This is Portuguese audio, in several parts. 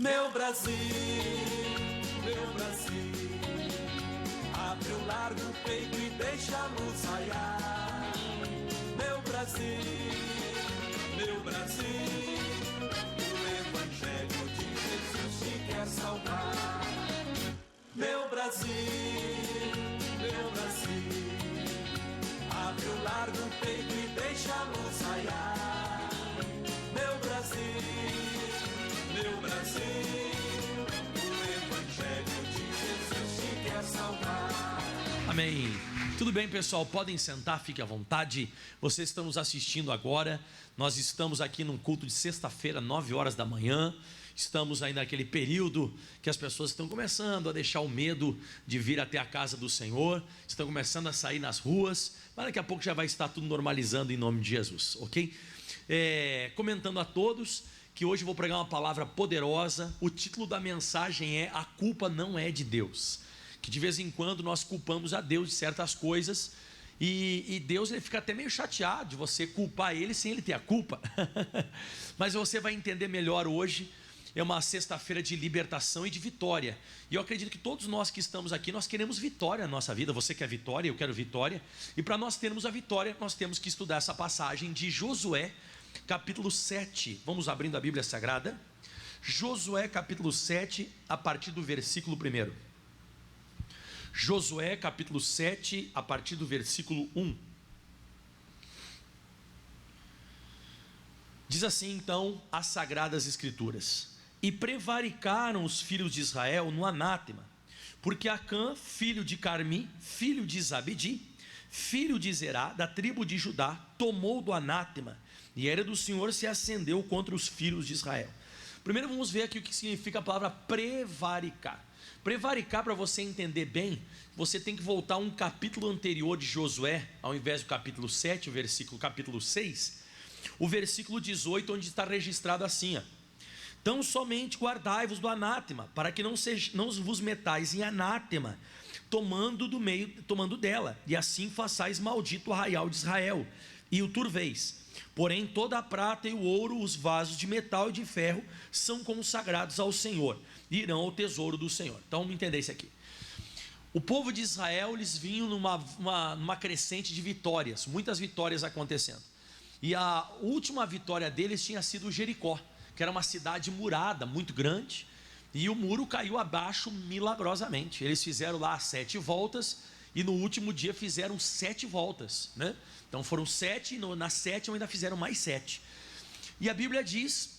Meu Brasil, abre o largo peito e deixa a luz raiar. Meu Brasil, o Evangelho de Jesus te quer salvar. Meu Brasil, abre o largo peito e deixa a luz raiar. Meu Brasil, o Evangelho de Jesus te quer salvar. Amém. Tudo bem, pessoal? Podem sentar, fiquem à vontade. Vocês estão nos assistindo agora. Nós estamos aqui num culto de sexta-feira, 9 horas da manhã. Estamos aí naquele período que as pessoas estão começando a deixar o medo de vir até a casa do Senhor, estão começando a sair nas ruas, mas daqui a pouco já vai estar tudo normalizando em nome de Jesus, ok? Comentando a todos que hoje eu vou pregar uma palavra poderosa. O título da mensagem é: a culpa não é de Deus. Que de vez em quando nós culpamos a Deus de certas coisas, e Deus ele fica até meio chateado de você culpar Ele sem Ele ter a culpa. Mas você vai entender melhor hoje. É uma sexta-feira de libertação e de vitória, e eu acredito que todos nós que estamos aqui, nós queremos vitória na nossa vida. Você quer vitória, eu quero vitória, e para nós termos a vitória, nós temos que estudar essa passagem de Josué, capítulo 7, vamos abrindo a Bíblia Sagrada, Josué capítulo 7, a partir do versículo 1, Josué capítulo 7, a partir do versículo 1, diz assim então as Sagradas Escrituras: e prevaricaram os filhos de Israel no anátema, porque Acã, filho de Carmi, filho de Zabedi, filho de Zerá, da tribo de Judá, tomou do anátema, e a ira do Senhor se acendeu contra os filhos de Israel. Primeiro vamos ver aqui o que significa a palavra prevaricar. Prevaricar, para você entender bem, você tem que voltar a um capítulo anterior de Josué, ao invés do capítulo 7, o capítulo 6, o versículo 18, onde está registrado assim: tão somente guardai-vos do anátema, para que não vos metais em anátema, tomando dela, e assim façais maldito o arraial de Israel, e o turveis. Porém toda a prata e o ouro, os vasos de metal e de ferro, são consagrados ao Senhor, e irão ao tesouro do Senhor. Então vamos entender isso aqui. O povo de Israel, eles vinham numa crescente de vitórias, muitas vitórias acontecendo, e a última vitória deles tinha sido Jericó, que era uma cidade murada, muito grande, e o muro caiu abaixo milagrosamente. Eles fizeram lá 7 voltas, e no último dia fizeram 7 voltas, né? Então foram 7, e na 7ª ainda fizeram mais 7. E a Bíblia diz,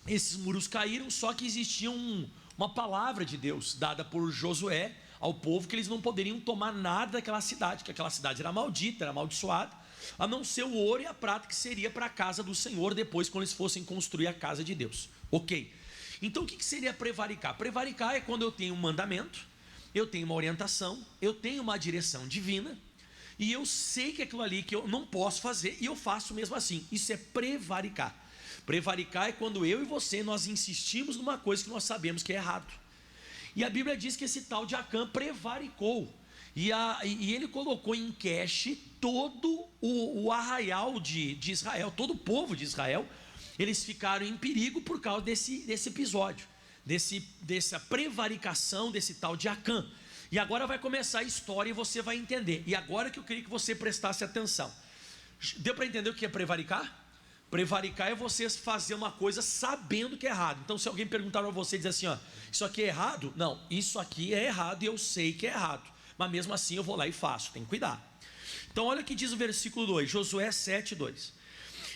esses muros caíram, só que existia uma palavra de Deus dada por Josué ao povo, que eles não poderiam tomar nada daquela cidade, que aquela cidade era maldita, era amaldiçoada, a não ser o ouro e a prata que seria para a casa do Senhor depois, quando eles fossem construir a casa de Deus. Ok, então o que seria prevaricar? Prevaricar é quando eu tenho um mandamento, eu tenho uma orientação, eu tenho uma direção divina, e eu sei que aquilo ali que eu não posso fazer, e eu faço mesmo assim. Isso é prevaricar. Prevaricar é quando eu e você, nós insistimos numa coisa que nós sabemos que é errado. E a Bíblia diz que esse tal de Acã prevaricou, e ele colocou em queixa todo o arraial de Israel, todo o povo de Israel. Eles ficaram em perigo por causa desse episódio, dessa prevaricação desse tal de Acã. E agora vai começar a história e você vai entender. E agora que eu queria que você prestasse atenção. Deu para entender o que é prevaricar? Prevaricar é você fazer uma coisa sabendo que é errado. Então se alguém perguntar para você e dizer assim, ó, isso aqui é errado? Não, isso aqui é errado e eu sei que é errado, mas mesmo assim eu vou lá e faço, tem que cuidar. Então olha o que diz o versículo 2, Josué 7, 2.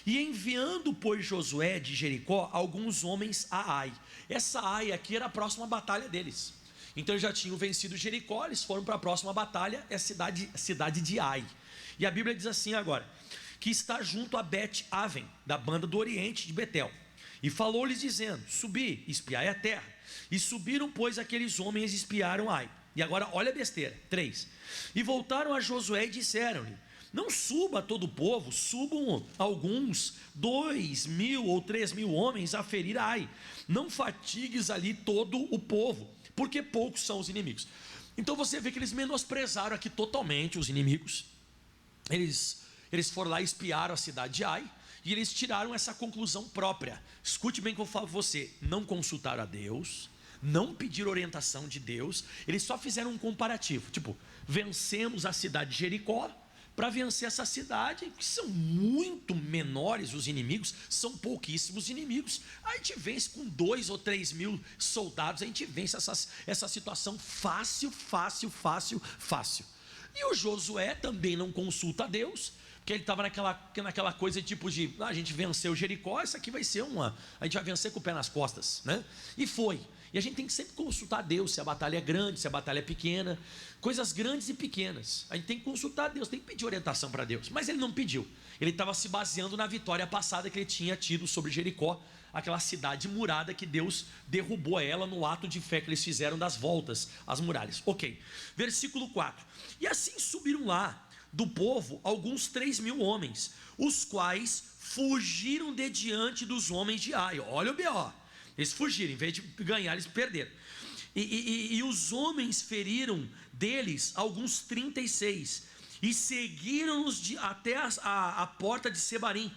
E enviando, pois, Josué de Jericó alguns homens a Ai. Essa Ai aqui era a próxima batalha deles. Então eles já tinham vencido Jericó, eles foram para a próxima batalha, é a cidade de Ai. E a Bíblia diz assim agora, que está junto a Bet-Aven, da banda do oriente de Betel. E falou-lhes dizendo, subi, espiai a terra. E subiram, pois, aqueles homens e espiaram Ai. E agora olha a besteira, 3. E voltaram a Josué e disseram-lhe, não suba todo o povo, subam alguns 2.000 ou 3.000 homens a ferir Ai. Não fatigues ali todo o povo, porque poucos são os inimigos. Então você vê que eles menosprezaram aqui totalmente os inimigos. Eles foram lá e espiaram a cidade de Ai, e eles tiraram essa conclusão própria. Escute bem o que eu falo para você: não consultaram a Deus, não pediram orientação de Deus, eles só fizeram um comparativo, tipo, vencemos a cidade de Jericó, para vencer essa cidade, que são muito menores os inimigos, são pouquíssimos inimigos, a gente vence com 2 ou 3 mil soldados, a gente vence essa situação fácil. E o Josué também não consulta a Deus, porque ele estava naquela coisa tipo de, a gente venceu Jericó, isso aqui vai ser a gente vai vencer com o pé nas costas, né? E foi. E a gente tem que sempre consultar a Deus, se a batalha é grande, se a batalha é pequena, coisas grandes e pequenas, a gente tem que consultar a Deus, tem que pedir orientação para Deus, mas ele não pediu, ele estava se baseando na vitória passada que ele tinha tido sobre Jericó, aquela cidade murada que Deus derrubou ela no ato de fé que eles fizeram das voltas às muralhas. Ok, versículo 4, e assim subiram lá do povo alguns 3.000 homens, os quais fugiram de diante dos homens de Ai. Olha o B.O., eles fugiram, em vez de ganhar, eles perderam. E os homens feriram deles alguns 36, e seguiram-nos até a porta de Sebarim,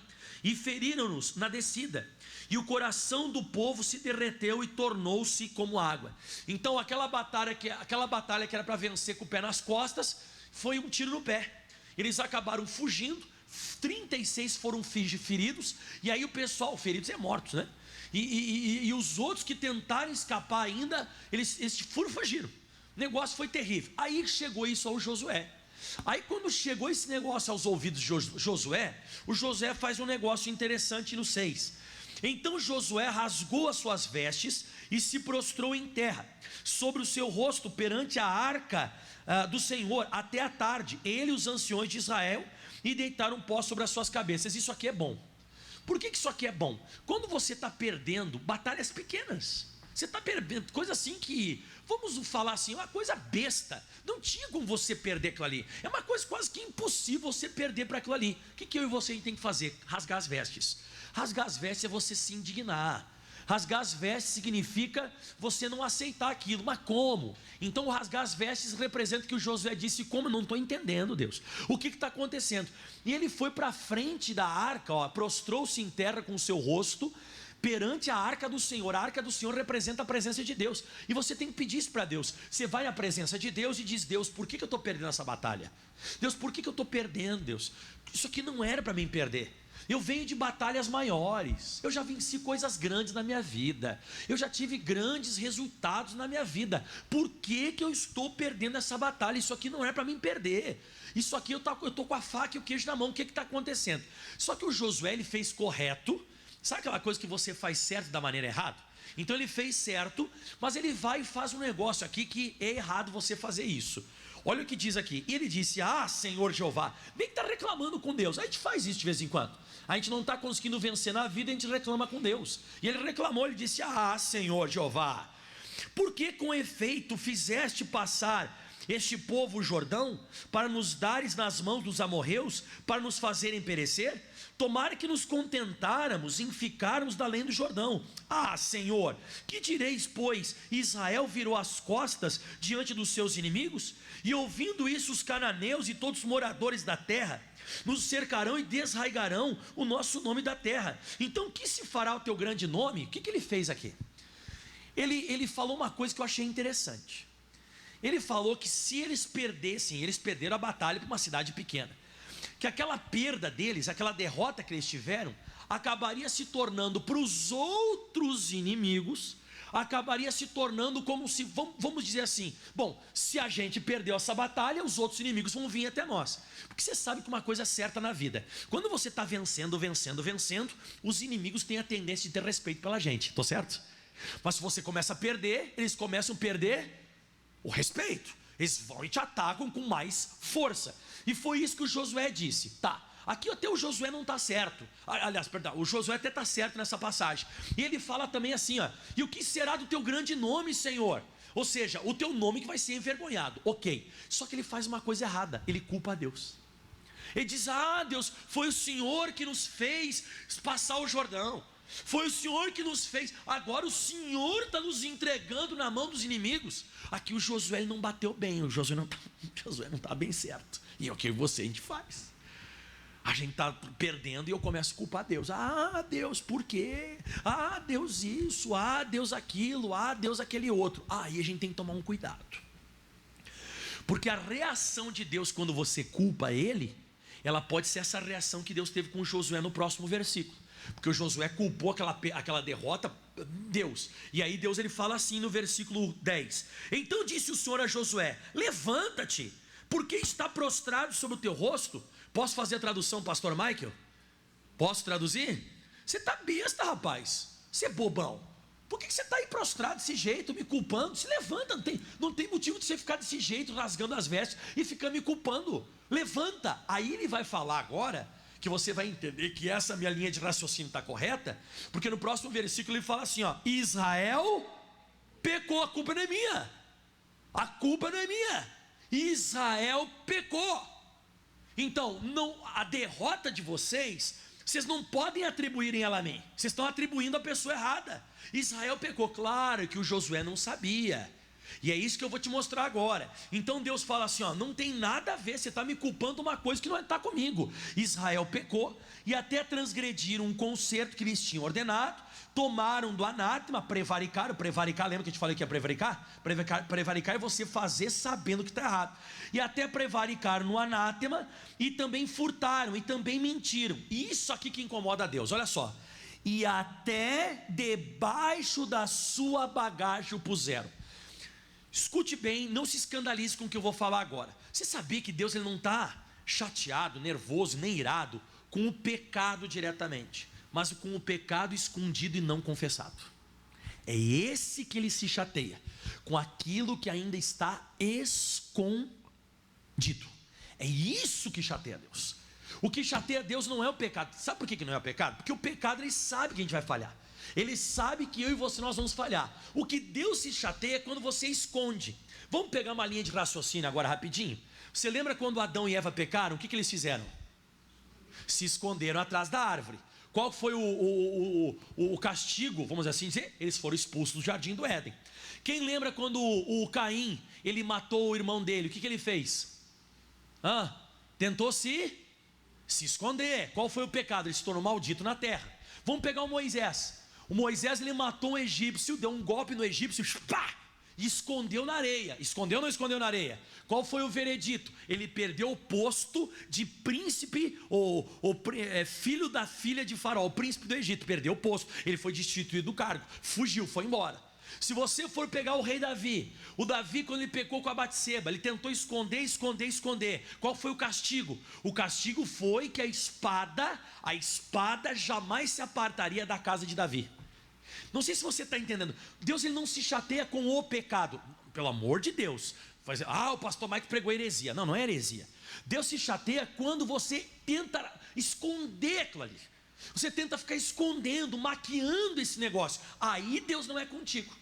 e feriram-nos na descida, e o coração do povo se derreteu e tornou-se como água. Então aquela batalha que era para vencer com o pé nas costas, foi um tiro no pé. Eles acabaram fugindo, 36 foram feridos, e aí o pessoal, feridos é mortos, né? E os outros que tentaram escapar ainda, eles fugiram. O negócio foi terrível. Aí chegou isso ao Josué. Aí quando chegou esse negócio aos ouvidos de Josué, o Josué faz um negócio interessante no 6. Então Josué rasgou as suas vestes e se prostrou em terra, sobre o seu rosto perante a arca do Senhor, até a tarde, ele e os anciões de Israel, e deitaram pó sobre as suas cabeças. Isso aqui é bom. Por que isso aqui é bom? Quando você está perdendo batalhas pequenas, você está perdendo coisa assim que, vamos falar assim, uma coisa besta, não tinha como você perder aquilo ali, é uma coisa quase que impossível você perder para aquilo ali. O que eu e você tem que fazer? Rasgar as vestes. Rasgar as vestes é você se indignar. Rasgar as vestes significa você não aceitar aquilo. Mas como? Então rasgar as vestes representa que o Josué disse: como? Eu não estou entendendo, Deus, o que está acontecendo? E ele foi para a frente da arca, prostrou-se em terra com o seu rosto perante a arca do Senhor. A arca do Senhor representa a presença de Deus, e você tem que pedir isso para Deus. Você vai à presença de Deus e diz: Deus, por que eu estou perdendo essa batalha? Deus, por que eu estou perdendo, Deus? Isso aqui não era para mim perder. Eu venho de batalhas maiores, eu já venci coisas grandes na minha vida, eu já tive grandes resultados na minha vida. Por que eu estou perdendo essa batalha? Isso aqui não é para mim perder. Isso aqui eu estou com a faca e o queijo na mão. O que está acontecendo? Só que o Josué, ele fez correto. Sabe aquela coisa que você faz certo da maneira errada? Então ele fez certo, mas ele vai e faz um negócio aqui que é errado você fazer isso. Olha o que diz aqui. E ele disse: ah, Senhor Jeová. Bem que está reclamando com Deus. A gente faz isso de vez em quando. A gente não está conseguindo vencer na vida, a gente reclama com Deus. E ele reclamou, ele disse: ah, Senhor Jeová, por que com efeito fizeste passar este povo o Jordão, para nos dares nas mãos dos amorreus, para nos fazerem perecer? Tomara que nos contentáramos em ficarmos da além do Jordão. Ah, Senhor, que direis, pois? Israel virou as costas diante dos seus inimigos? E ouvindo isso, os cananeus e todos os moradores da terra nos cercarão e desraigarão o nosso nome da terra. Então, que se fará o teu grande nome? O que ele fez aqui? Ele falou uma coisa que eu achei interessante. Ele falou que se eles perdessem, eles perderam a batalha para uma cidade pequena, que aquela perda deles, aquela derrota que eles tiveram, acabaria se tornando para os outros inimigos, acabaria se tornando como se, vamos dizer assim, bom, se a gente perdeu essa batalha, os outros inimigos vão vir até nós. Porque você sabe que uma coisa é certa na vida: quando você está vencendo, os inimigos têm a tendência de ter respeito pela gente, estou certo? Mas se você começa a perder, eles começam a perder o respeito, eles vão e te atacam com mais força. E foi isso que o Josué disse. Tá, aqui até o Josué não está certo. Aliás, perdão, o Josué até está certo nessa passagem. E ele fala também assim, ó: e o que será do teu grande nome, Senhor? Ou seja, o teu nome que vai ser envergonhado. Ok, só que ele faz uma coisa errada, ele culpa a Deus. Ele diz: ah, Deus, foi o Senhor que nos fez passar o Jordão, foi o Senhor que nos fez, agora o Senhor está nos entregando na mão dos inimigos. Aqui o Josué ele não bateu bem, o Josué não está bem certo. E é o que você a gente faz. A gente está perdendo e eu começo a culpar Deus. Ah, Deus, por quê? Ah, Deus isso. Ah, Deus aquilo. Ah, Deus aquele outro. Aí a gente tem que tomar um cuidado. Porque a reação de Deus quando você culpa Ele, ela pode ser essa reação que Deus teve com Josué no próximo versículo. Porque o Josué culpou aquela derrota, Deus. E aí Deus ele fala assim no versículo 10. Então disse o Senhor a Josué: levanta-te, porque está prostrado sobre o teu rosto. Posso fazer a tradução, pastor Michael? Posso traduzir? Você está besta, rapaz. Você é bobão. Por que você está aí prostrado desse jeito, me culpando? Se levanta, não tem motivo de você ficar desse jeito, rasgando as vestes e ficar me culpando. Levanta. Aí ele vai falar agora, que você vai entender que essa minha linha de raciocínio está correta, porque no próximo versículo ele fala assim, ó: Israel pecou, a culpa não é minha. A culpa não é minha. Israel pecou. Então, a derrota de vocês não podem atribuir ela a mim. Vocês estão atribuindo a pessoa errada. Israel pecou. Claro que o Josué não sabia. E é isso que eu vou te mostrar agora. Então Deus fala assim, ó: não tem nada a ver, você está me culpando uma coisa que não está comigo. Israel pecou e até transgrediram um concerto que eles tinham ordenado. Tomaram do anátema, prevaricaram. Prevaricar, lembra que eu te falei que é prevaricar? Prevaricar é você fazer sabendo que está errado. E até prevaricaram no anátema, e também furtaram, e também mentiram. Isso aqui que incomoda a Deus, olha só. E até debaixo da sua bagagem o puseram. Escute bem, não se escandalize com o que eu vou falar agora. Você sabia que Deus ele não está chateado, nervoso, nem irado com o pecado diretamente, mas com o pecado escondido e não confessado. É esse que ele se chateia, com aquilo que ainda está escondido. É isso que chateia Deus. O que chateia Deus não é o pecado. Sabe por que não é o pecado? Porque o pecado ele sabe que a gente vai falhar. Ele sabe que eu e você nós vamos falhar. O que Deus se chateia é quando você esconde. Vamos pegar uma linha de raciocínio agora rapidinho. Você lembra quando Adão e Eva pecaram? O que eles fizeram? Se esconderam atrás da árvore. Qual foi o castigo, vamos assim dizer? Eles foram expulsos do jardim do Éden. Quem lembra quando o Caim, ele matou o irmão dele? O que ele fez? Tentou se esconder. Qual foi o pecado? Ele se tornou maldito na terra. Vamos pegar o Moisés. O Moisés ele matou um egípcio, deu um golpe no egípcio, pá, e escondeu na areia. Escondeu ou não escondeu na areia? Qual foi o veredito? Ele perdeu o posto de príncipe, filho da filha de Faraó, o príncipe do Egito. Perdeu o posto, ele foi destituído do cargo, fugiu, foi embora. Se você for pegar o rei Davi, o Davi quando ele pecou com a Batseba, ele tentou esconder. Qual foi o castigo? O castigo foi que a espada jamais se apartaria da casa de Davi. Não sei se você está entendendo. Deus ele não se chateia com o pecado. Pelo amor de Deus. O pastor Mike pregou heresia. Não é heresia. Deus se chateia quando você tenta esconder aquilo ali. Você tenta ficar escondendo, maquiando esse negócio. Aí Deus não é contigo.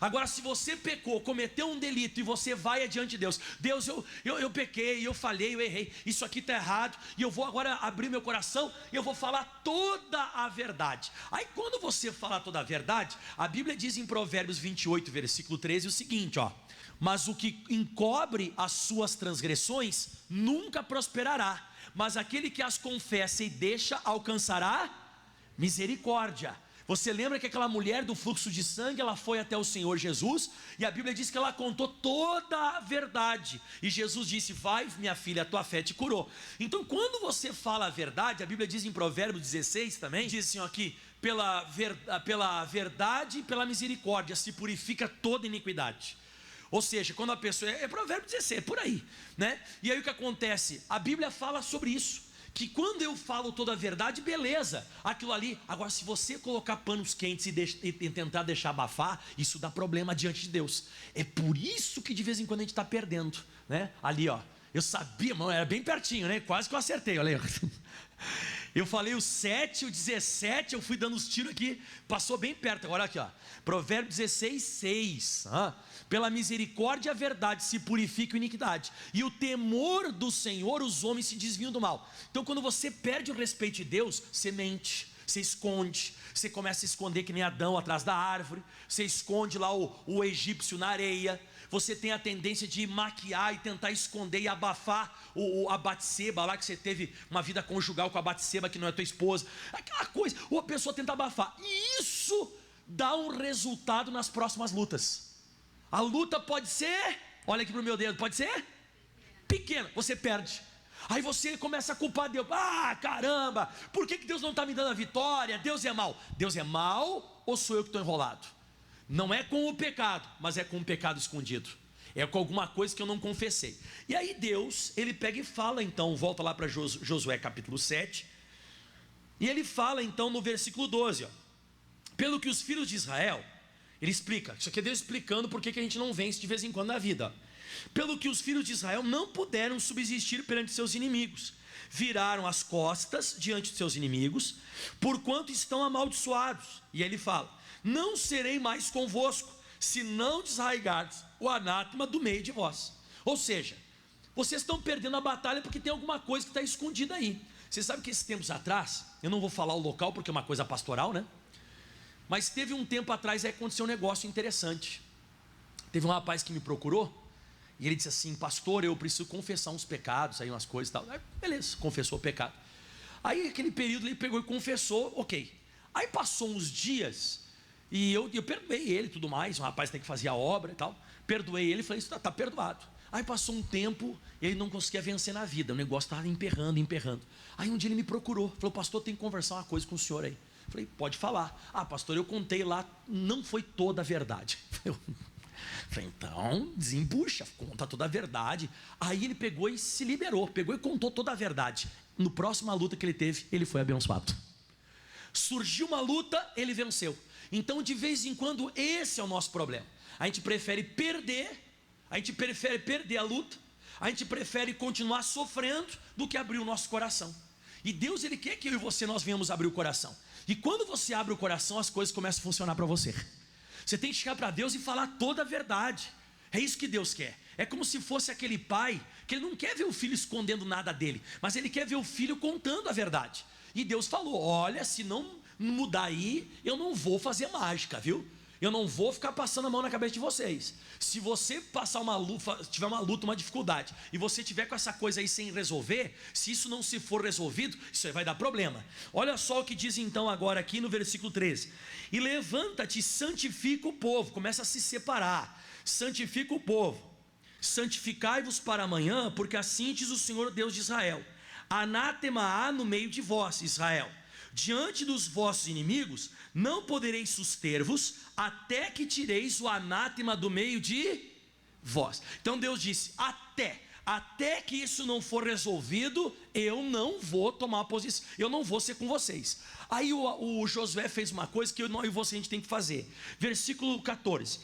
Agora, se você pecou, cometeu um delito e você vai adiante de Deus: Deus, eu pequei, eu falhei, eu errei, isso aqui está errado, e eu vou agora abrir meu coração e eu vou falar toda a verdade. Aí quando você falar toda a verdade, a Bíblia diz em Provérbios 28, versículo 13 o seguinte, ó: mas o que encobre as suas transgressões nunca prosperará, mas aquele que as confessa e deixa alcançará misericórdia. Você lembra que aquela mulher do fluxo de sangue, ela foi até o Senhor Jesus, e a Bíblia diz que ela contou toda a verdade, e Jesus disse: vai minha filha, a tua fé te curou. Então quando você fala a verdade, a Bíblia diz em Provérbios 16 também, diz assim aqui: pela verdade e pela misericórdia se purifica toda iniquidade. Ou seja, quando a pessoa, é Provérbios 16, é por aí, né? E aí o que acontece? A Bíblia fala sobre isso, que quando eu falo toda a verdade, beleza, aquilo ali. Agora, se você colocar panos quentes e tentar deixar abafar, isso dá problema diante de Deus. É por isso que de vez em quando a gente está perdendo, né? Ali, ó, eu sabia, mano, era bem pertinho, né? Quase que eu acertei, olha aí. Eu falei o 7, o 17, eu fui dando os tiros aqui, passou bem perto. Agora aqui, ó, Provérbios 16, 6. Pela misericórdia e a verdade se purifica a iniquidade, e o temor do Senhor os homens se desviam do mal. Então quando você perde o respeito de Deus, você mente, Você esconde, você começa a esconder que nem Adão atrás da árvore, você esconde lá o egípcio na areia, você tem a tendência de maquiar e tentar esconder e abafar a Batseba lá, que você teve uma vida conjugal com a Batseba, que não é tua esposa, aquela coisa, ou a pessoa tenta abafar, e isso dá um resultado nas próximas lutas. A luta pode ser, olha aqui pro meu dedo, pode ser pequena, você perde. Aí você começa a culpar Deus. Caramba, por que Deus não está me dando a vitória? Deus é mau. Deus é mau ou sou eu que estou enrolado? Não é com o pecado, mas é com o pecado escondido. É com alguma coisa que eu não confessei. E aí Deus, ele pega e fala então, volta lá para Josué capítulo 7. E ele fala então no versículo 12, ó, pelo que os filhos de Israel, ele explica, isso aqui é Deus explicando por que a gente não vence de vez em quando na vida, ó. Pelo que os filhos de Israel não puderam subsistir perante seus inimigos, viraram as costas diante de seus inimigos, porquanto estão amaldiçoados. E ele fala, não serei mais convosco, se não desarraigardes o anátema do meio de vós. Ou seja, vocês estão perdendo a batalha porque tem alguma coisa que está escondida aí. Você sabe que esses tempos atrás, eu não vou falar o local porque é uma coisa pastoral, né? Mas teve um tempo atrás aí aconteceu um negócio interessante. Teve um rapaz que me procurou, e ele disse assim, pastor, eu preciso confessar uns pecados, aí umas coisas e tal. Aí, beleza, confessou o pecado. Aí aquele período ele pegou e confessou, ok. Aí passou uns dias, e eu perdoei ele e tudo mais, o rapaz tem que fazer a obra e tal. Perdoei ele e falei, está perdoado. Aí passou um tempo, ele não conseguia vencer na vida, o negócio estava emperrando. Aí um dia ele me procurou, falou, pastor, tem que conversar uma coisa com o senhor aí. Falei, pode falar. Pastor, eu contei lá, não foi toda a verdade. Falei, então desembucha, conta toda a verdade. Aí ele pegou e se liberou, pegou e contou toda a verdade. No próximo luta que ele teve, ele foi abençoado. Surgiu uma luta, ele venceu. Então de vez em quando esse é o nosso problema. A gente prefere perder a luta, a gente prefere continuar sofrendo do que abrir o nosso coração. E Deus, ele quer que eu e você nós venhamos abrir o coração. E quando você abre o coração, as coisas começam a funcionar para você. Você tem que chegar para Deus e falar toda a verdade. É isso que Deus quer. É como se fosse aquele pai que ele não quer ver o filho escondendo nada dele, mas ele quer ver o filho contando a verdade. E Deus falou, olha, se não mudar aí, eu não vou fazer mágica, viu? Eu não vou ficar passando a mão na cabeça de vocês. Se você passar uma luta, tiver uma luta, uma dificuldade, e você tiver com essa coisa aí sem resolver, se isso não se for resolvido, isso aí vai dar problema. Olha só o que diz então agora aqui no versículo 13. E levanta-te, santifica o povo, começa a se separar, santifica o povo, santificai-vos para amanhã, porque assim diz o Senhor Deus de Israel, anátema há no meio de vós, Israel, diante dos vossos inimigos, não podereis suster-vos, até que tireis o anátema do meio de vós. Então Deus disse, até que isso não for resolvido, eu não vou tomar posição, eu não vou ser com vocês. Aí o Josué fez uma coisa que eu e você a gente tem que fazer. Versículo 14.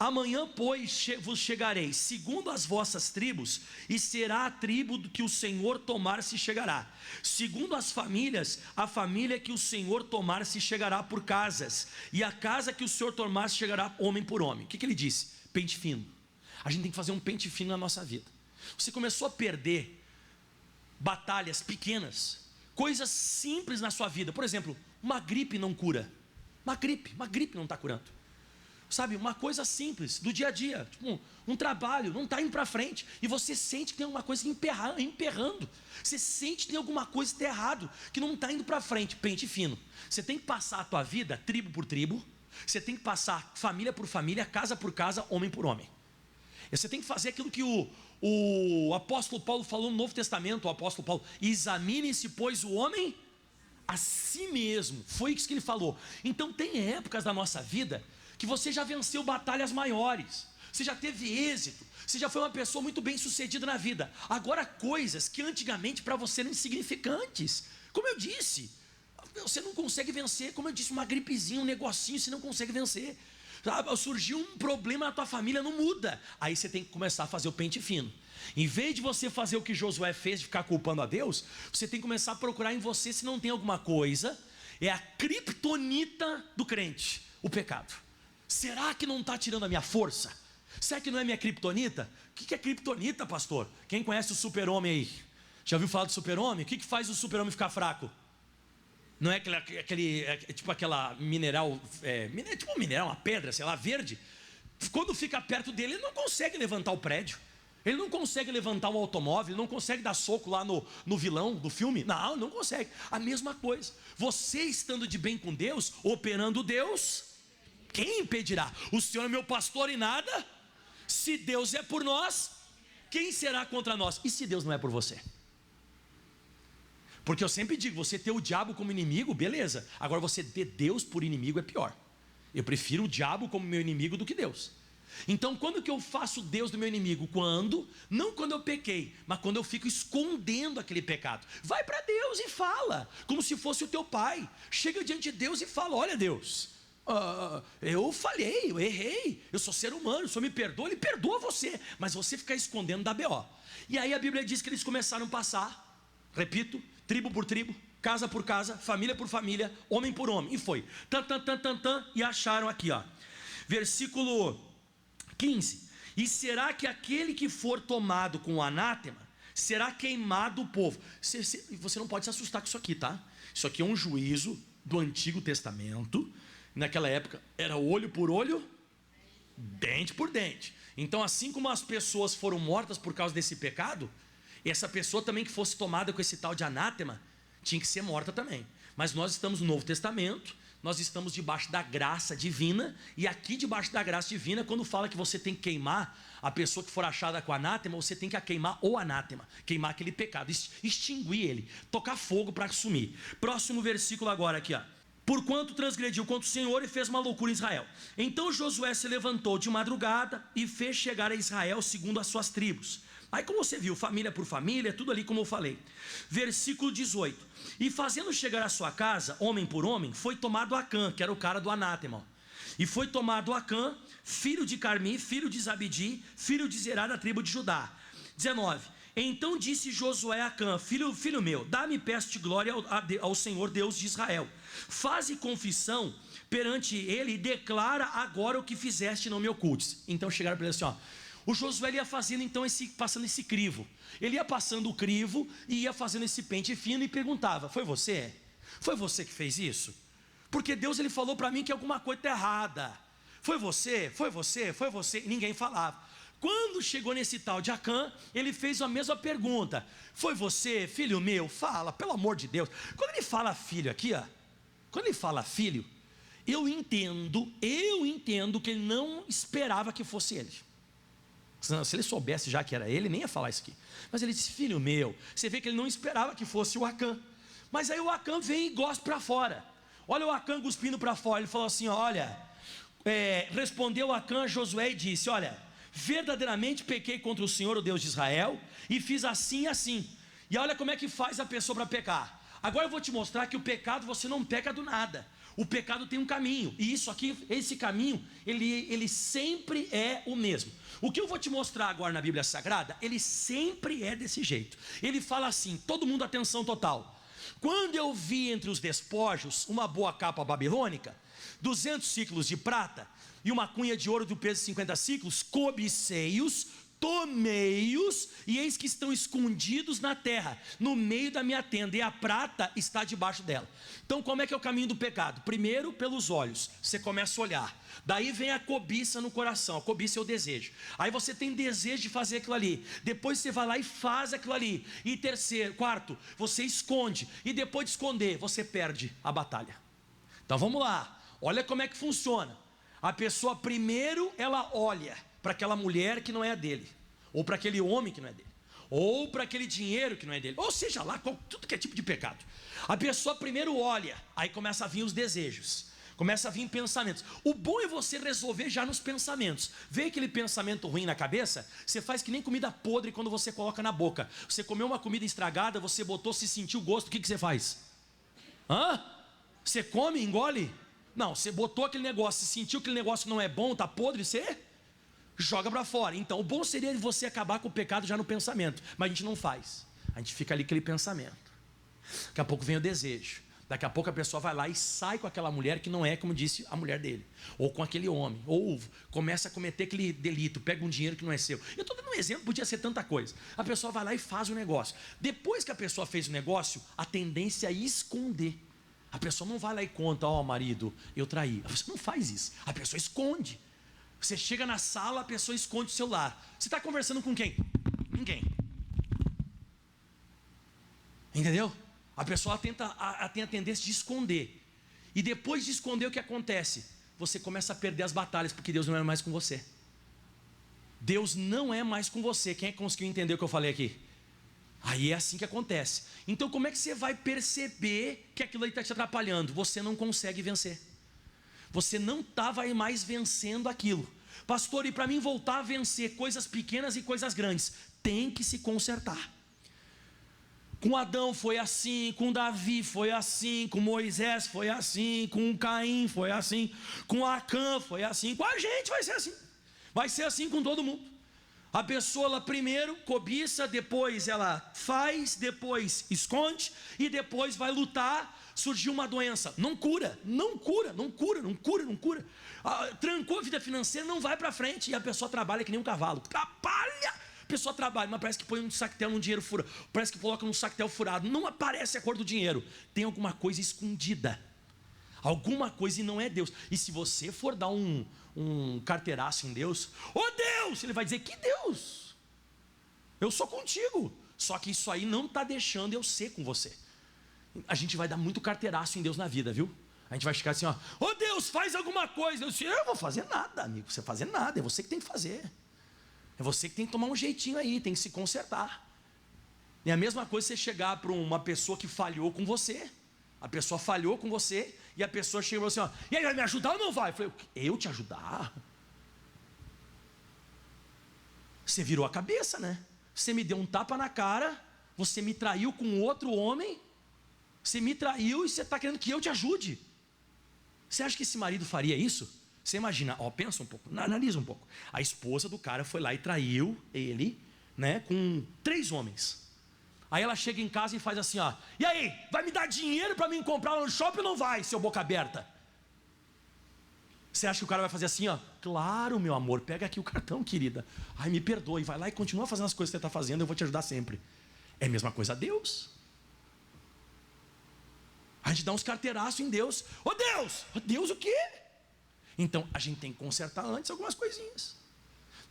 Amanhã, pois, vos chegareis, segundo as vossas tribos, e será a tribo que o Senhor tomar se chegará. Segundo as famílias, a família que o Senhor tomar se chegará por casas, e a casa que o Senhor tomar se chegará homem por homem. O que ele disse? Pente fino. A gente tem que fazer um pente fino na nossa vida. Você começou a perder batalhas pequenas, coisas simples na sua vida. Por exemplo, uma gripe não cura. Uma gripe não está curando. Sabe, uma coisa simples, do dia a dia, tipo um trabalho, não está indo para frente, e você sente que tem alguma coisa emperrando, você sente que tem alguma coisa que está errado, que não está indo para frente, pente fino. Você tem que passar a tua vida, tribo por tribo, você tem que passar família por família, casa por casa, homem por homem. E você tem que fazer aquilo que o apóstolo Paulo falou no Novo Testamento, o apóstolo Paulo, examine-se, pois, o homem a si mesmo, foi isso que ele falou. Então tem épocas da nossa vida que você já venceu batalhas maiores, você já teve êxito, você já foi uma pessoa muito bem sucedida na vida. Agora coisas que antigamente para você eram insignificantes, como eu disse, você não consegue vencer, como eu disse, uma gripezinha, um negocinho, você não consegue vencer. Surgiu um problema na tua família, não muda. Aí você tem que começar a fazer o pente fino. Em vez de você fazer o que Josué fez, de ficar culpando a Deus, você tem que começar a procurar em você se não tem alguma coisa. É a criptonita do crente, o pecado. Será que não está tirando a minha força? Será que não é minha criptonita? O que é criptonita, pastor? Quem conhece o super-homem aí? Já ouviu falar do super-homem? O que faz o super-homem ficar fraco? Não é tipo aquela mineral, tipo um mineral, uma pedra, sei lá, verde. Quando fica perto dele, ele não consegue levantar o prédio. Ele não consegue levantar um automóvel, ele não consegue dar soco lá no vilão do filme. Não consegue. A mesma coisa. Você estando de bem com Deus, operando Deus, quem impedirá? O Senhor é meu pastor e nada. Se Deus é por nós, quem será contra nós? E se Deus não é por você? Porque eu sempre digo, você ter o diabo como inimigo, beleza. Agora você ter Deus por inimigo é pior. Eu prefiro o diabo como meu inimigo do que Deus. Então quando que eu faço Deus do meu inimigo? Não quando eu pequei, mas quando eu fico escondendo aquele pecado. Vai para Deus e fala, como se fosse o teu pai. Chega diante de Deus e fala: olha Deus, eu falhei, eu errei, eu sou ser humano, o Senhor me perdoa. Ele perdoa você, mas você fica escondendo da BO. E aí a Bíblia diz que eles começaram a passar, repito, tribo por tribo, casa por casa, família por família, homem por homem, e foi, e acharam aqui, versículo 15: e será que aquele que for tomado com o anátema, será queimado o povo? Você não pode se assustar com isso aqui, tá? Isso aqui é um juízo do Antigo Testamento. Naquela época era olho por olho, dente por dente. Então assim como as pessoas foram mortas por causa desse pecado, essa pessoa também que fosse tomada com esse tal de anátema tinha que ser morta também. Mas nós estamos no Novo Testamento, nós estamos debaixo da graça divina. E aqui debaixo da graça divina, quando fala que você tem que queimar a pessoa que for achada com anátema, você tem que queimar o anátema, queimar aquele pecado, extinguir ele, tocar fogo para sumir. Próximo versículo agora aqui, porquanto transgrediu contra o Senhor e fez uma loucura em Israel. Então Josué se levantou de madrugada e fez chegar a Israel segundo as suas tribos. Aí como você viu, família por família, tudo ali como eu falei. Versículo 18: e fazendo chegar à sua casa, homem por homem, foi tomado Acã, que era o cara do anátema. E foi tomado Acã, filho de Carmi, filho de Zabdi, filho de Zerá, da tribo de Judá. 19: então disse Josué a Acã: filho meu, dá-me, peço-te, glória ao Senhor Deus de Israel. Faze confissão perante ele e declara agora o que fizeste, não me ocultes. Então chegaram para ele assim, o Josué ia fazendo então passando esse crivo. Ele ia passando o crivo e ia fazendo esse pente fino e perguntava: foi você? Foi você que fez isso? Porque Deus ele falou para mim que alguma coisa está errada. Foi você? Foi você? Foi você? E ninguém falava. Quando chegou nesse tal de Acã, ele fez a mesma pergunta: foi você, filho meu? Fala, pelo amor de Deus. Quando ele fala filho aqui, quando ele fala filho, eu entendo que ele não esperava que fosse ele. Se ele soubesse já que era ele, nem ia falar isso aqui. Mas ele disse: filho meu. Você vê que ele não esperava que fosse o Acã. Mas aí o Acã vem e gospe para fora. Olha o Acã cuspindo para fora. Ele falou assim: respondeu Acã a Josué e disse: olha, verdadeiramente pequei contra o Senhor, o Deus de Israel, e fiz assim e assim. E olha como é que faz a pessoa para pecar. Agora eu vou te mostrar que o pecado você não peca do nada. O pecado tem um caminho, e isso aqui, esse caminho, ele sempre é o mesmo. O que eu vou te mostrar agora na Bíblia Sagrada, ele sempre é desse jeito. Ele fala assim, todo mundo atenção total: quando eu vi entre os despojos uma boa capa babilônica, 200 ciclos de prata e uma cunha de ouro do peso de 50 ciclos, cobicei-os, tomei-os, e eis que estão escondidos na terra, no meio da minha tenda, e a prata está debaixo dela. Então como é que é o caminho do pecado? Primeiro pelos olhos, você começa a olhar. Daí vem a cobiça no coração. A cobiça é o desejo. Aí você tem desejo de fazer aquilo ali. Depois você vai lá e faz aquilo ali. E quarto, você esconde. E depois de esconder, você perde a batalha. Então vamos lá. Olha como é que funciona. A pessoa primeiro, ela olha para aquela mulher que não é a dele, ou para aquele homem que não é dele, ou para aquele dinheiro que não é dele, ou seja lá, tudo que é tipo de pecado. A pessoa primeiro olha, aí começa a vir os desejos, começa a vir pensamentos. O bom é você resolver já nos pensamentos. Vê aquele pensamento ruim na cabeça, você faz que nem comida podre quando você coloca na boca. Você comeu uma comida estragada, você botou, se sentiu o gosto, o que você faz? Você come, engole? Não, você botou aquele negócio, se sentiu que aquele negócio não é bom, está podre, você joga para fora. Então o bom seria você acabar com o pecado já no pensamento, mas a gente não faz. A gente fica ali com aquele pensamento. Daqui a pouco vem o desejo. Daqui a pouco a pessoa vai lá e sai com aquela mulher que não é, como disse, a mulher dele, ou com aquele homem, ou começa a cometer aquele delito, pega um dinheiro que não é seu. Eu estou dando um exemplo, podia ser tanta coisa. A pessoa vai lá e faz o negócio. Depois que a pessoa fez o negócio, a tendência é esconder. A pessoa não vai lá e conta: ó, marido, eu traí. A pessoa não faz isso, a pessoa esconde. Você chega na sala, a pessoa esconde o celular. Você está conversando com quem? Ninguém. Entendeu? A pessoa tem a tendência de esconder. E depois de esconder, o que acontece? Você começa a perder as batalhas, porque Deus não é mais com você. Deus não é mais com você. Quem é que conseguiu entender o que eu falei aqui? Aí é assim que acontece. Então como é que você vai perceber que aquilo aí está te atrapalhando? Você não consegue vencer. Você não estava mais vencendo aquilo. Pastor, e para mim voltar a vencer coisas pequenas e coisas grandes, tem que se consertar. Com Adão foi assim, com Davi foi assim, com Moisés foi assim, com Caim foi assim, com Acã foi assim, com a gente vai ser assim. Vai ser assim com todo mundo. A pessoa, ela primeiro cobiça, depois ela faz, depois esconde e depois vai lutar. Surgiu uma doença, não cura. Trancou a vida financeira, não vai para frente. E a pessoa trabalha que nem um cavalo, trabalha. A pessoa trabalha, mas parece que põe um sactel num dinheiro furado, parece que coloca num sactel furado, não aparece a cor do dinheiro. Tem alguma coisa escondida, alguma coisa, e não é Deus. E se você for dar um carteiraço em Deus: ô Deus, ele vai dizer: que Deus? Eu sou contigo. Só que isso aí não está deixando eu ser com você. A gente vai dar muito carteiraço em Deus na vida, viu? A gente vai ficar assim, ó: ô Deus, faz alguma coisa. Eu disse: eu não vou fazer nada, amigo. Você fazer nada, é você que tem que fazer. É você que tem que tomar um jeitinho aí, tem que se consertar. E a mesma coisa você chegar para uma pessoa que falhou com você. A pessoa falhou com você e a pessoa chega assim, ó: e aí, vai me ajudar ou não vai? Eu falei: eu te ajudar? Você virou a cabeça, né? Você me deu um tapa na cara, você me traiu com outro homem, você me traiu e você está querendo que eu te ajude. Você acha que esse marido faria isso? Você imagina, ó, pensa um pouco, analisa um pouco. A esposa do cara foi lá e traiu ele, né, com 3 homens. Aí ela chega em casa e faz assim, ó: e aí, vai me dar dinheiro para mim comprar lá no shopping ou não vai, seu boca aberta? Você acha que o cara vai fazer assim, ó: claro, meu amor, pega aqui o cartão, querida. Ai, me perdoe, vai lá e continua fazendo as coisas que você está fazendo, eu vou te ajudar sempre. É a mesma coisa a Deus. A gente dá uns carteiraços em Deus. Ô Deus! Ô Deus o quê? Então a gente tem que consertar antes algumas coisinhas.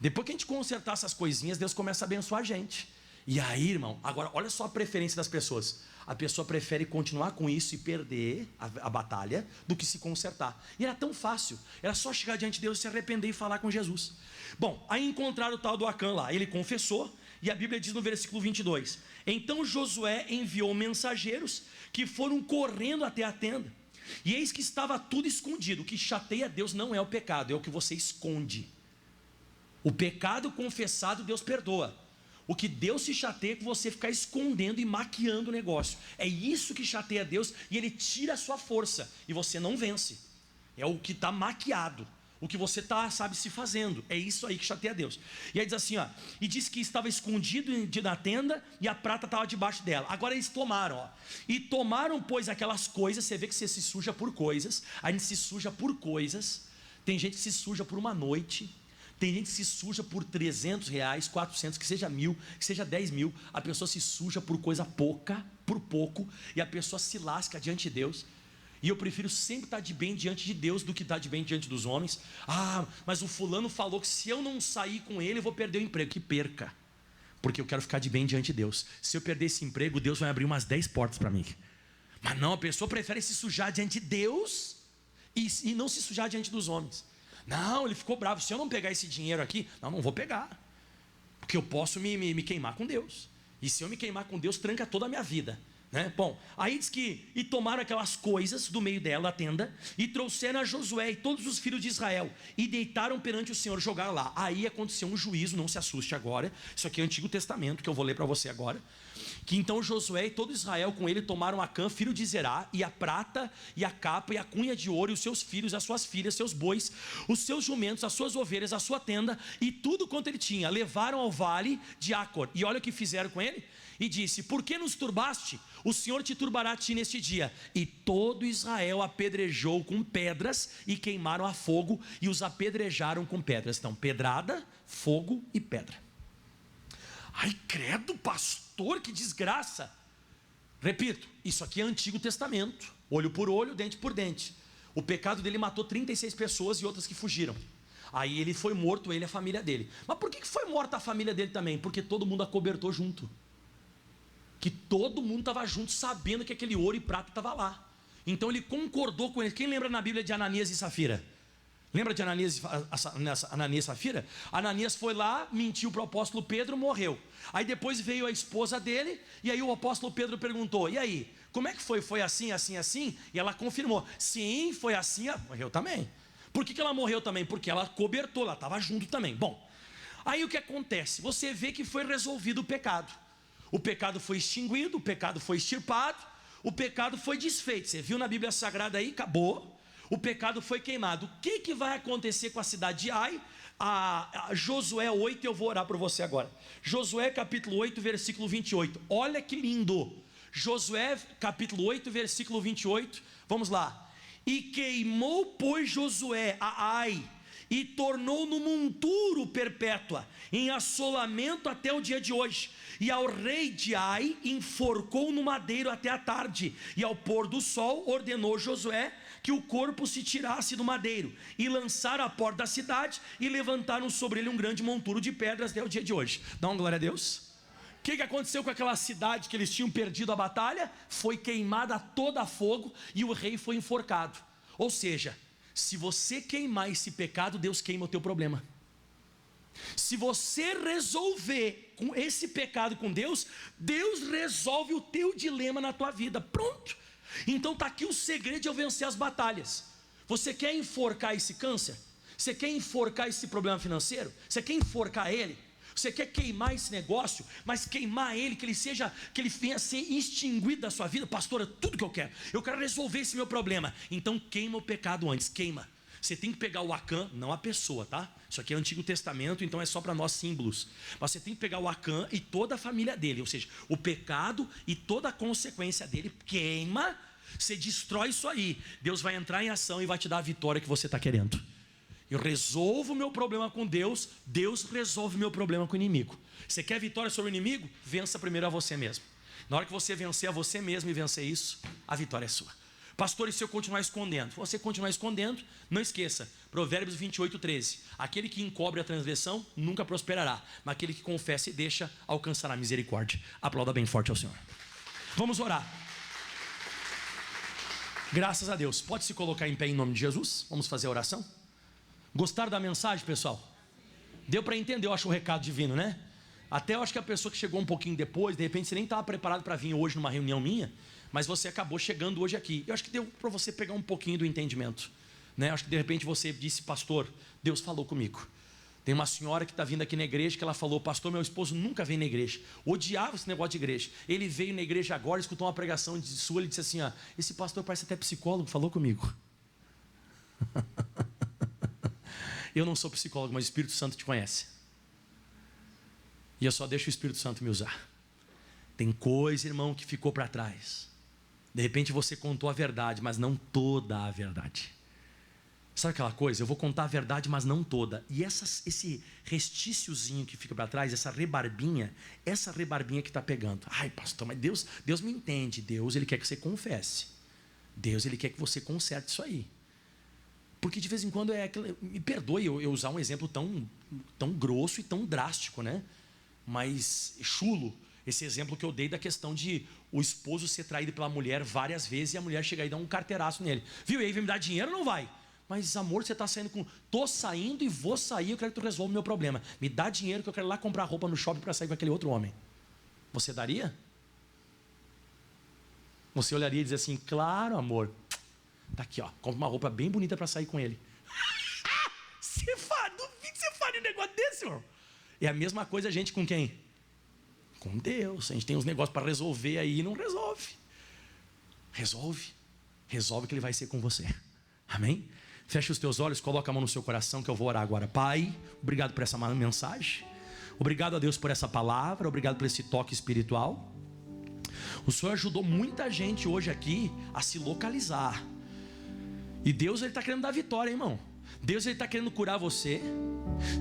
Depois que a gente consertar essas coisinhas, Deus começa a abençoar a gente. E aí, irmão, agora olha só a preferência das pessoas. A pessoa prefere continuar com isso e perder a batalha do que se consertar. E era tão fácil, era só chegar diante de Deus, se arrepender e falar com Jesus. Bom, aí encontraram o tal do Acã lá, ele confessou, e a Bíblia diz no versículo 22: então Josué enviou mensageiros que foram correndo até a tenda, e eis que estava tudo escondido. O que chateia Deus não é o pecado, é o que você esconde. O pecado confessado Deus perdoa. O que Deus se chateia é que você ficar escondendo e maquiando o negócio. É isso que chateia Deus, e Ele tira a sua força e você não vence. É o que está maquiado, o que você está, sabe, se fazendo. É isso aí que chateia Deus. E aí diz assim, ó: e disse que estava escondido na tenda e a prata estava debaixo dela. Agora eles tomaram, ó: e tomaram, pois, aquelas coisas. Você vê que você se suja por coisas. A gente se suja por coisas. Tem gente que se suja por uma noite. Tem gente que se suja por R$300, 400, que seja 1.000, que seja 10.000. A pessoa se suja por coisa pouca, por pouco, e a pessoa se lasca diante de Deus. E eu prefiro sempre estar de bem diante de Deus do que estar de bem diante dos homens. Ah, mas o fulano falou que se eu não sair com ele, eu vou perder o emprego. Que perca, porque eu quero ficar de bem diante de Deus. Se eu perder esse emprego, Deus vai abrir umas 10 portas para mim. Mas não, a pessoa prefere se sujar diante de Deus e não se sujar diante dos homens. Não, ele ficou bravo: se eu não pegar esse dinheiro aqui, não vou pegar, porque eu posso me queimar com Deus. E se eu me queimar com Deus, tranca toda a minha vida, né? Bom, aí diz que: e tomaram aquelas coisas do meio dela, a tenda, e trouxeram a Josué e todos os filhos de Israel, e deitaram perante o Senhor, jogaram lá. Aí aconteceu um juízo, não se assuste agora, isso aqui é o Antigo Testamento, que eu vou ler para você agora. Que então Josué e todo Israel com ele tomaram Acã, filho de Zerá, e a prata, e a capa, e a cunha de ouro, e os seus filhos, as suas filhas, seus bois, os seus jumentos, as suas ovelhas, a sua tenda, e tudo quanto ele tinha, levaram ao vale de Acor. E olha o que fizeram com ele. E disse: por que nos turbaste? O Senhor te turbará a ti neste dia. E todo Israel apedrejou com pedras, e queimaram a fogo, e os apedrejaram com pedras. Então, pedrada, fogo e pedra. Ai, credo, pastor, que desgraça. Repito, isso aqui é Antigo Testamento. olho por olho, dente por dente. O pecado dele matou 36 pessoas e outras que fugiram. Aí ele foi morto, ele e a família dele. Mas por que foi morta a família dele também? Porque todo mundo acobertou junto. Que todo mundo estava junto, sabendo que aquele ouro e prata estava lá. Então ele concordou com ele. Quem lembra na Bíblia de Ananias e Safira? Lembra de Ananias e Safira? Ananias foi lá, mentiu para o apóstolo Pedro, morreu. Aí depois veio a esposa dele, e aí o apóstolo Pedro perguntou: e aí, como é que foi? Foi assim, assim, assim? E ela confirmou: sim, foi assim, morreu também. Por que ela morreu também? Porque ela cobertou, ela estava junto também. Bom, aí o que acontece? Você vê que foi resolvido o pecado. O pecado foi extinguido, o pecado foi extirpado, o pecado foi desfeito. Você viu na Bíblia Sagrada aí? Acabou. O pecado foi queimado. O que vai acontecer com a cidade de Ai? A Josué 8, eu vou orar por você agora. Josué capítulo 8, versículo 28. Olha que lindo. Josué capítulo 8, versículo 28. Vamos lá. E queimou, pois, Josué a Ai, e tornou no monturo perpétua, em assolamento até o dia de hoje. E ao rei de Ai enforcou no madeiro até a tarde. E ao pôr do sol ordenou Josué que o corpo se tirasse do madeiro, e lançaram à porta da cidade, e levantaram sobre ele um grande monturo de pedras até o dia de hoje. Dá uma glória a Deus. O que aconteceu com aquela cidade que eles tinham perdido a batalha? Foi queimada toda a fogo, e o rei foi enforcado. Ou seja, se você queimar esse pecado, Deus queima o teu problema. Se você resolver com esse pecado com Deus, Deus resolve o teu dilema na tua vida. Pronto. Então está aqui o segredo de eu vencer as batalhas. Você quer enforcar esse câncer? Você quer enforcar esse problema financeiro? Você quer enforcar ele? Você quer queimar esse negócio, mas queimar ele, que ele venha a ser extinguido da sua vida? Pastor, é tudo que eu quero resolver esse meu problema. Então queima o pecado antes, queima. Você tem que pegar o Acã, não a pessoa, tá? Isso aqui é Antigo Testamento, então é só para nós símbolos. Mas você tem que pegar o Acã e toda a família dele, ou seja, o pecado e toda a consequência dele, queima, você destrói isso aí. Deus vai entrar em ação e vai te dar a vitória que você está querendo. Eu resolvo o meu problema com Deus, Deus resolve o meu problema com o inimigo. Você quer vitória sobre o inimigo? Vença primeiro a você mesmo. Na hora que você vencer a você mesmo e vencer isso, a vitória é sua. Pastor, e se eu continuar escondendo? Se você continuar escondendo, não esqueça, Provérbios 28, 13. Aquele que encobre a transgressão nunca prosperará, mas aquele que confessa e deixa alcançará misericórdia. Aplauda bem forte ao Senhor. Vamos orar. Graças a Deus. Pode se colocar em pé em nome de Jesus? Vamos fazer a oração? Gostaram da mensagem, pessoal? Deu para entender, eu acho, o recado divino, né? Até eu acho que a pessoa que chegou um pouquinho depois, de repente você nem estava preparado para vir hoje numa reunião minha, mas você acabou chegando hoje aqui. Eu acho que deu para você pegar um pouquinho do entendimento, né? Acho que de repente você disse: pastor, Deus falou comigo. Tem uma senhora que está vindo aqui na igreja que ela falou: pastor, meu esposo nunca veio na igreja, odiava esse negócio de igreja. Ele veio na igreja agora, escutou uma pregação de sua, ele disse assim: ó, esse pastor parece até psicólogo, falou comigo. Eu não sou psicólogo, mas o Espírito Santo te conhece. E eu só deixo o Espírito Santo me usar. Tem coisa, irmão, que ficou para trás. De repente você contou a verdade, mas não toda a verdade. Sabe aquela coisa? Eu vou contar a verdade, mas não toda. E esse restíciozinho que fica para trás, essa rebarbinha que está pegando. Ai, pastor, mas Deus me entende. Deus, Ele quer que você confesse. Deus, Ele quer que você conserte isso aí. Porque de vez em quando me perdoe eu usar um exemplo tão grosso e tão drástico, né? Mas chulo, esse exemplo que eu dei da questão de o esposo ser traído pela mulher várias vezes e a mulher chegar e dar um carteiraço nele. Viu? E aí vai me dar dinheiro ou não vai? Mas amor, você está saindo com... Tô saindo e vou sair, eu quero que tu resolva o meu problema. Me dá dinheiro que eu quero ir lá comprar roupa no shopping para sair com aquele outro homem. Você daria? Você olharia e dizer assim: claro, amor. Tá aqui, ó, compra uma roupa bem bonita para sair com ele. Duvido que você faria um negócio desse, senhor. É a mesma coisa a gente com quem? Com Deus. A gente tem uns negócios para resolver aí e não resolve. Resolve que Ele vai ser com você. Amém? Feche os teus olhos, coloca a mão no seu coração que eu vou orar agora. Pai, obrigado por essa mensagem. Obrigado a Deus por essa palavra. Obrigado por esse toque espiritual. O Senhor ajudou muita gente hoje aqui a se localizar. E Deus, Ele está querendo dar vitória, hein, irmão. Deus, Ele está querendo curar você.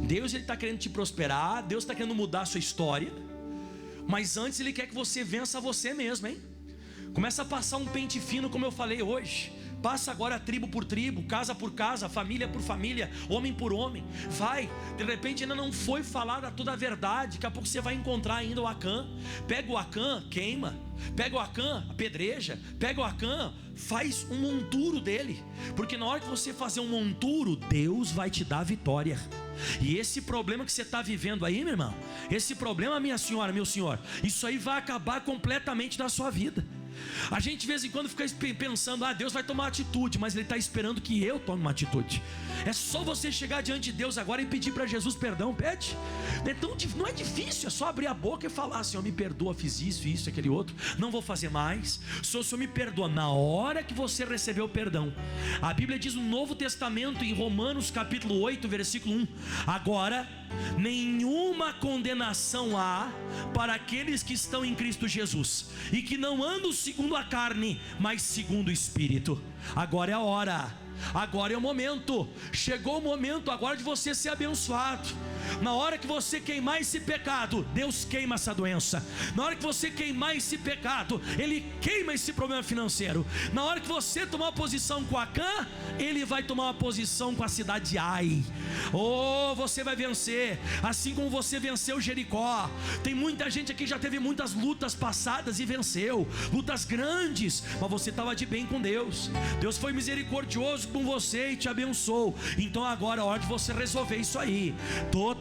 Deus, Ele está querendo te prosperar. Deus está querendo mudar a sua história. Mas antes Ele quer que você vença você mesmo, hein? Começa a passar um pente fino, como eu falei hoje. Passa agora tribo por tribo, casa por casa, família por família, homem por homem. Vai, de repente ainda não foi falada toda a verdade. Daqui a pouco você vai encontrar ainda o Acã. Pega o Acã, queima. Pega o Acã, apedreja. Pega o Acã, faz um monturo dele. Porque na hora que você fazer um monturo, Deus vai te dar vitória. E esse problema que você está vivendo aí, meu irmão, esse problema, minha senhora, meu senhor, isso aí vai acabar completamente na sua vida. A gente de vez em quando fica pensando, Deus vai tomar atitude, mas Ele está esperando que eu tome uma atitude. É só você chegar diante de Deus agora e pedir para Jesus perdão. Pede. Não é difícil, é só abrir a boca e falar: Senhor, me perdoa, fiz isso, aquele outro, não vou fazer mais. Senhor, me perdoa. Na hora que você recebeu o perdão, a Bíblia diz no Novo Testamento, em Romanos capítulo 8, versículo 1: agora nenhuma condenação há para aqueles que estão em Cristo Jesus, e que não andam segundo a carne, mas segundo o Espírito. Agora é a hora, agora é o momento. Chegou o momento agora de você ser abençoado. Na hora que você queimar esse pecado, Deus queima essa doença. Na hora que você queimar esse pecado, Ele queima esse problema financeiro. Na hora que você tomar uma posição com Acã, Ele vai tomar uma posição com a cidade de Ai. Oh, você vai vencer, assim como você venceu Jericó. Tem muita gente aqui que já teve muitas lutas passadas e venceu, lutas grandes, mas você estava de bem com Deus. Deus foi misericordioso com você e te abençoou. Então agora é a hora de você resolver isso aí. Toda,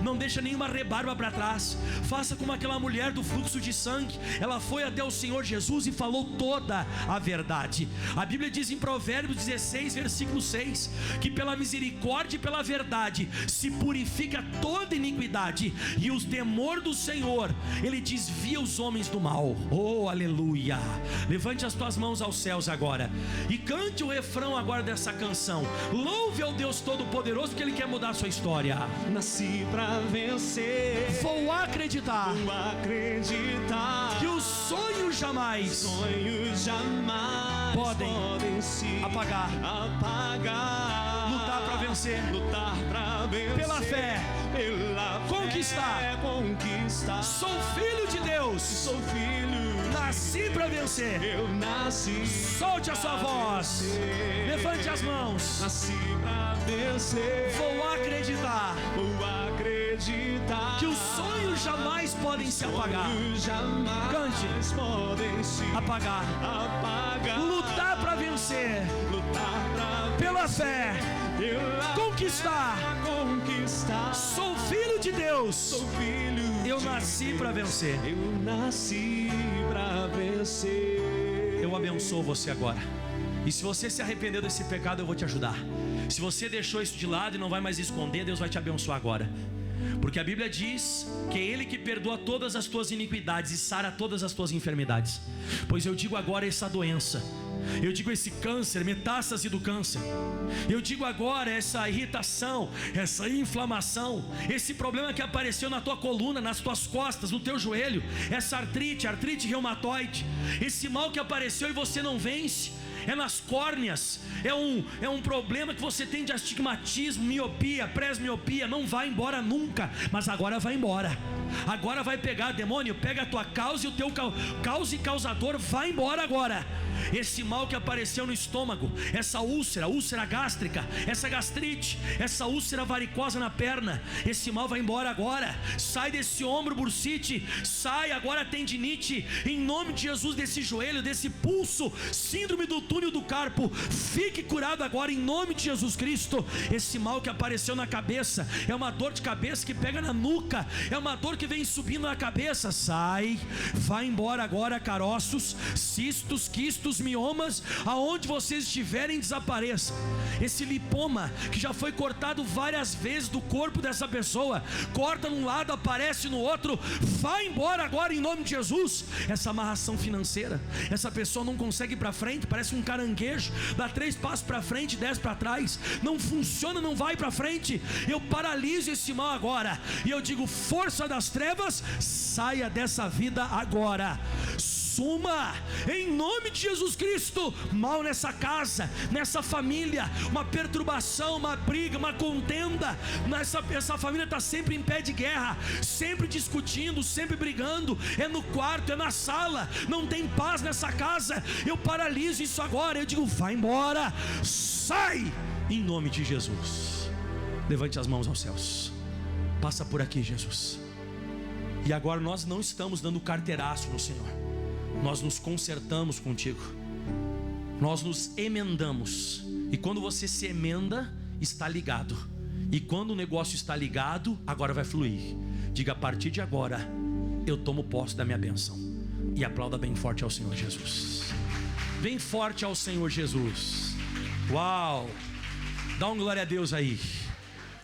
não deixa nenhuma rebarba para trás. Faça como aquela mulher do fluxo de sangue. Ela foi até o Senhor Jesus e falou toda a verdade. A Bíblia diz em Provérbios 16, versículo 6, que pela misericórdia e pela verdade se purifica toda iniquidade, e o temor do Senhor, Ele desvia os homens do mal. Oh, aleluia. Levante as tuas mãos aos céus agora e cante o refrão agora dessa canção. Louve ao Deus Todo-Poderoso, que Ele quer mudar a sua história. Nasci pra vencer. Vou acreditar Que os sonhos jamais podem se apagar. Lutar pra vencer. Pela fé. Conquistar. Sou filho de Deus. Nasci pra vencer. Solte a sua voz. Levante as mãos. Nasci pra vencer. Vou acreditar que os sonhos jamais podem se apagar. Cante. Apagar. Lutar pra vencer. Pela fé. Conquistar. Sou filho de Deus. Eu nasci pra vencer. Eu abençoo você agora. E se você se arrependeu desse pecado, eu vou te ajudar. Se você deixou isso de lado e não vai mais esconder, Deus vai te abençoar agora. Porque a Bíblia diz que é Ele que perdoa todas as tuas iniquidades e sara todas as tuas enfermidades. Pois eu digo agora essa doença, eu digo esse câncer, metástase do câncer, eu digo agora essa irritação, essa inflamação, esse problema que apareceu na tua coluna, nas tuas costas, no teu joelho, essa artrite reumatoide, esse mal que apareceu e você não vence, é nas córneas, é um problema que você tem de astigmatismo, miopia, presmiopia, não vai embora nunca, mas agora vai embora. Agora vai pegar, demônio, pega a tua causa e o teu causa e causador, vai embora agora. Esse mal que apareceu no estômago, essa úlcera gástrica, essa gastrite, essa úlcera varicosa na perna, esse mal vai embora agora. Sai desse ombro, bursite, sai agora tendinite, em nome de Jesus, desse joelho, desse pulso, síndrome do túnel do carpo, fique curado agora em nome de Jesus Cristo. Esse mal que apareceu na cabeça, é uma dor de cabeça que pega na nuca, é uma dor que vem subindo na cabeça, sai, vai embora agora. Caroços, cistos, quistos, miomas, aonde vocês estiverem, desapareça. Esse lipoma que já foi cortado várias vezes do corpo dessa pessoa, corta num lado, aparece no outro, vai embora agora em nome de Jesus. Essa amarração financeira, essa pessoa não consegue ir para frente, parece um caranguejo, dá 3 passos para frente, 10 para trás, não funciona, não vai para frente. Eu paraliso esse mal agora e eu digo: força das trevas, saia dessa vida agora. suma, em nome de Jesus Cristo. Mal nessa casa, nessa família, uma perturbação, uma briga, uma contenda. Essa família está sempre em pé de guerra, sempre discutindo, sempre brigando. É no quarto, é na sala, não tem paz nessa casa. Eu paraliso isso agora, eu digo: vai embora, sai, em nome de Jesus. Levante as mãos aos céus. Passa por aqui, Jesus. E agora nós não estamos dando carteiraço no Senhor, nós nos consertamos contigo, nós nos emendamos. E quando você se emenda, está ligado. E quando o negócio está ligado, agora vai fluir. Diga: a partir de agora eu tomo posse da minha bênção. E aplauda bem forte ao Senhor Jesus. Bem forte ao Senhor Jesus. Uau! Dá um glória a Deus aí.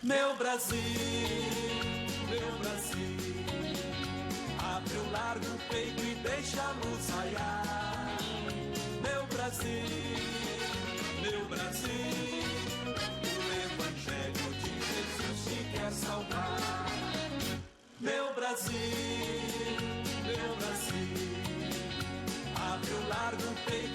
Meu Brasil, abre o largo peito e deixa a luz raiar. Meu Brasil, o Evangelho de Jesus te quer salvar. Meu Brasil, abre o largo peito